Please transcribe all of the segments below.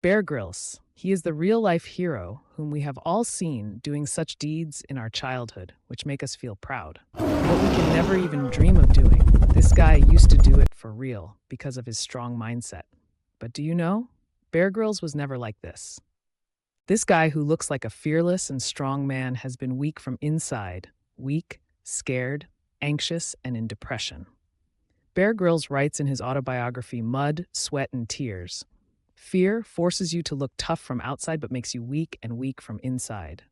Bear Grylls. He is the real-life hero whom we have all seen doing such deeds in our childhood, which make us feel proud. What we can never even dream of doing, this guy used to do it for real because of his strong mindset. But do you know? Bear Grylls was never like this. This guy who looks like a fearless and strong man has been weak from inside, weak, scared, anxious, and in depression. Bear Grylls writes in his autobiography, Mud, Sweat, and Tears, "Fear forces you to look tough from outside but makes you weak and weak from inside."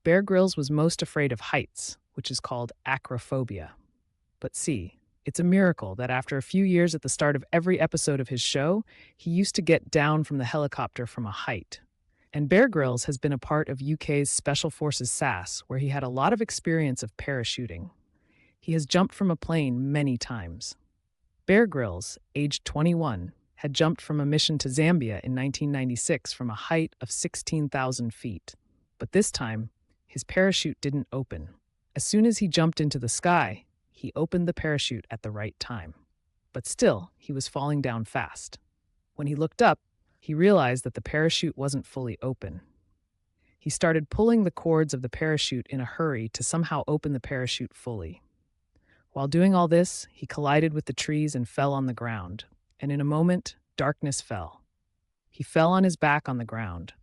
Bear Grylls was most afraid of heights, which is called acrophobia. But see, it's a miracle that after a few years at the start of every episode of his show, he used to get down from the helicopter from a height. And Bear Grylls has been a part of UK's Special Forces SAS, where he had a lot of experience of parachuting. He has jumped from a plane many times. Bear Grylls, aged 21, had jumped from a mission to Zambia in 1996 from a height of 16,000 feet. But this time, his parachute didn't open. As soon as he jumped into the sky, he opened the parachute at the right time. But still, he was falling down fast. When he looked up, he realized that the parachute wasn't fully open. He started pulling the cords of the parachute in a hurry to somehow open the parachute fully. While doing all this, he collided with the trees and fell on the ground. And in a moment, darkness fell. He fell on his back on the ground.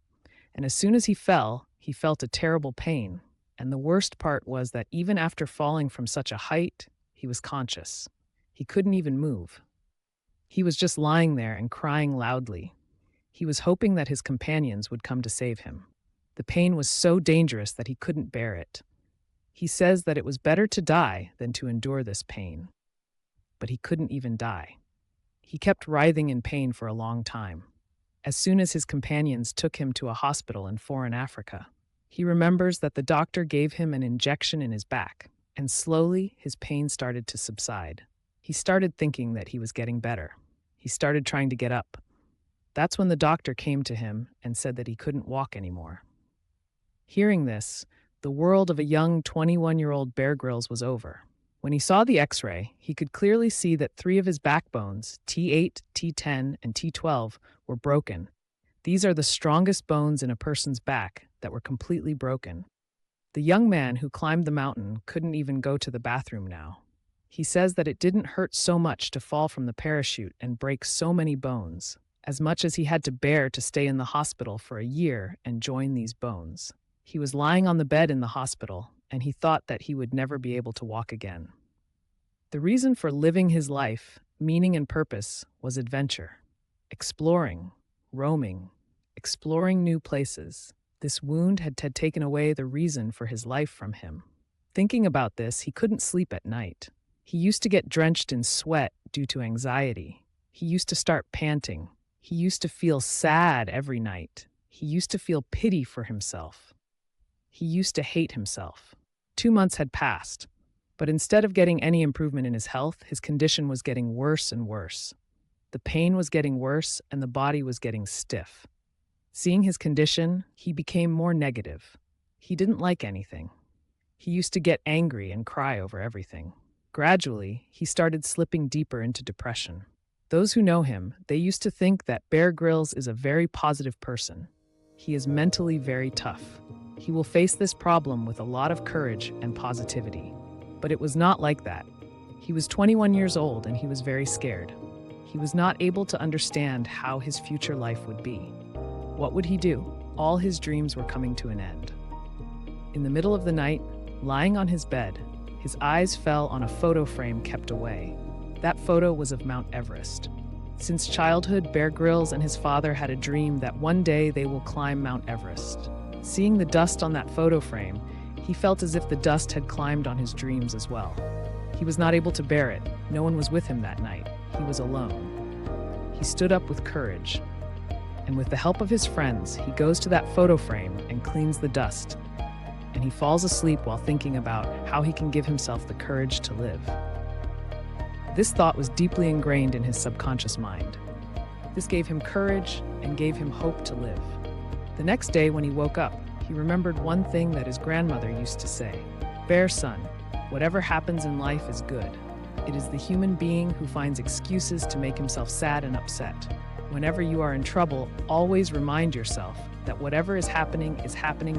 And as soon as he fell, he felt a terrible pain. And the worst part was that even after falling from such a height, he was conscious. He couldn't even move. He was just lying there and crying loudly. He was hoping that his companions would come to save him. The pain was so dangerous that he couldn't bear it. He says that it was better to die than to endure this pain. But he couldn't even die. He kept writhing in pain for a long time. As soon as his companions took him to a hospital in foreign Africa, he remembers that the doctor gave him an injection in his back, and slowly his pain started to subside. He started thinking that he was getting better. He started trying to get up. That's when the doctor came to him and said that he couldn't walk anymore. Hearing this, the world of a young 21-year-old Bear Grylls was over. When he saw the X-ray, he could clearly see that 3 of his backbones, T8, T10, and T12, were broken. These are the strongest bones in a person's back that were completely broken. The young man who climbed the mountain couldn't even go to the bathroom now. He says that it didn't hurt so much to fall from the parachute and break so many bones, as much as he had to bear to stay in the hospital for a year and join these bones. He was lying on the bed in the hospital, and he thought that he would never be able to walk again. The reason for living his life, meaning and purpose, was adventure. Exploring, roaming, exploring new places. This wound had taken away the reason for his life from him. Thinking about this, he couldn't sleep at night. He used to get drenched in sweat due to anxiety. He used to start panting. He used to feel sad every night. He used to feel pity for himself. He used to hate himself. 2 months had passed, but instead of getting any improvement in his health, his condition was getting worse and worse. The pain was getting worse and the body was getting stiff. Seeing his condition, he became more negative. He didn't like anything. He used to get angry and cry over everything. Gradually, he started slipping deeper into depression. Those who know him, they used to think that Bear Grylls is a very positive person. He is mentally very tough. He will face this problem with a lot of courage and positivity. But it was not like that. He was 21 years old and he was very scared. He was not able to understand how his future life would be. What would he do? All his dreams were coming to an end. In the middle of the night, lying on his bed, his eyes fell on a photo frame kept away. That photo was of Mount Everest. Since childhood, Bear Grylls and his father had a dream that one day they will climb Mount Everest. Seeing the dust on that photo frame, he felt as if the dust had climbed on his dreams as well. He was not able to bear it. No one was with him that night. He was alone. He stood up with courage. And with the help of his friends, he goes to that photo frame and cleans the dust. And he falls asleep while thinking about how he can give himself the courage to live. This thought was deeply ingrained in his subconscious mind. This gave him courage and gave him hope to live. The next day when he woke up, he remembered one thing that his grandmother used to say, "Bear son, whatever happens in life is good. It is the human being who finds excuses to make himself sad and upset. Whenever you are in trouble, always remind yourself that whatever is happening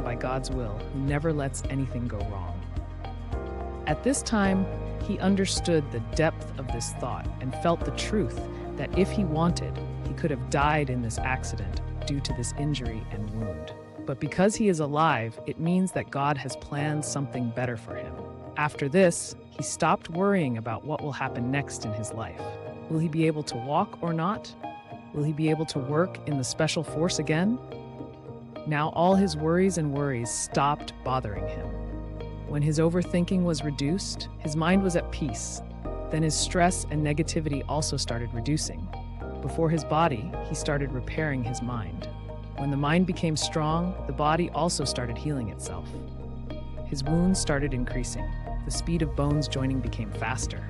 by God's will, who never lets anything go wrong. At this time, he understood the depth of this thought and felt the truth that if he wanted, he could have died in this accident due to this injury and wound. But because he is alive, it means that God has planned something better for him. After this, he stopped worrying about what will happen next in his life. Will he be able to walk or not? Will he be able to work in the special force again? Now all his worries stopped bothering him. When his overthinking was reduced, his mind was at peace. Then his stress and negativity also started reducing. Before his body, he started repairing his mind. When the mind became strong, the body also started healing itself. His wounds started increasing. The speed of bones joining became faster.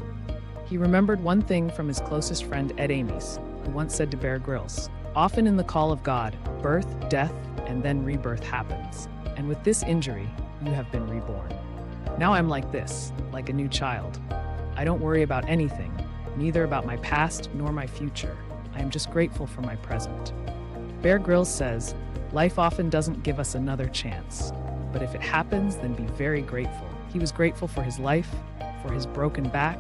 He remembered one thing from his closest friend Ed Ames, who once said to Bear Grylls, "Often in the call of God, birth, death, and then rebirth happens. And with this injury, you have been reborn. Now I'm like this, like a new child. I don't worry about anything, neither about my past nor my future. I am just grateful for my present." Bear Grylls says, "Life often doesn't give us another chance, but if it happens, then be very grateful." He was grateful for his life, for his broken back,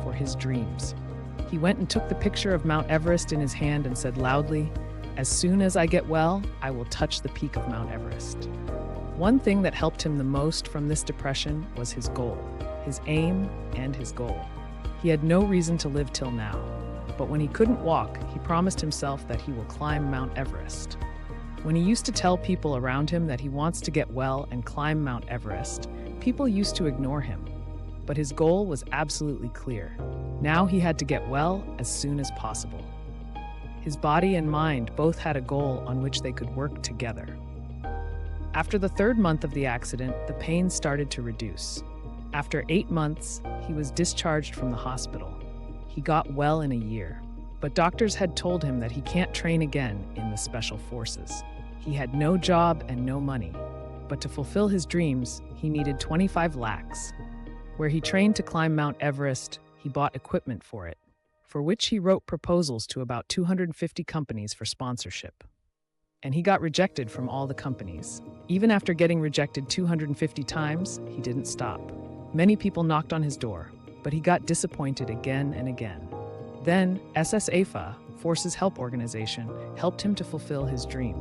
for his dreams. He went and took the picture of Mount Everest in his hand and said loudly, "As soon as I get well, I will touch the peak of Mount Everest." One thing that helped him the most from this depression was his goal, his aim, and his goal. He had no reason to live till now, but when he couldn't walk, he promised himself that he will climb Mount Everest. When he used to tell people around him that he wants to get well and climb Mount Everest, people used to ignore him. But his goal was absolutely clear. Now he had to get well as soon as possible. His body and mind both had a goal on which they could work together. After the 3rd month of the accident, the pain started to reduce. After 8 months, he was discharged from the hospital. He got well in a year, but doctors had told him that he can't train again in the special forces. He had no job and no money, but to fulfill his dreams, he needed 25 lakhs. Where he trained to climb Mount Everest, he bought equipment for it, for which he wrote proposals to about 250 companies for sponsorship. And he got rejected from all the companies. Even after getting rejected 250 times, he didn't stop. Many people knocked on his door, but he got disappointed again and again. Then, SSAFA, Forces Help Organization, helped him to fulfill his dream.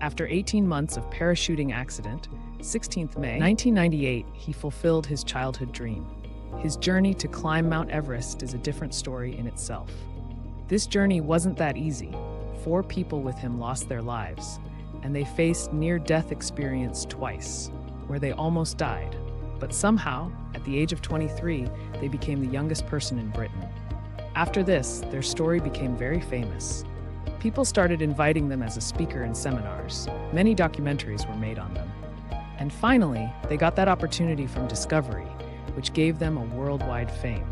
After 18 months of parachuting accident, 16th May 1998, he fulfilled his childhood dream. His journey to climb Mount Everest is a different story in itself. This journey wasn't that easy. 4 people with him lost their lives, and they faced near-death experience twice, where they almost died. But somehow, at the age of 23, they became the youngest person in Britain. After this, their story became very famous. People started inviting them as a speaker in seminars. Many documentaries were made on them. And finally, they got that opportunity from Discovery, which gave them a worldwide fame.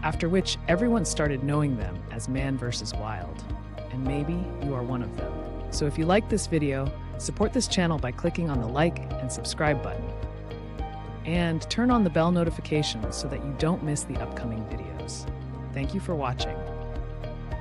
After which, everyone started knowing them as Man vs. Wild. And maybe you are one of them. So if you like this video, support this channel by clicking on the like and subscribe button. And turn on the bell notifications so that you don't miss the upcoming videos. Thank you for watching.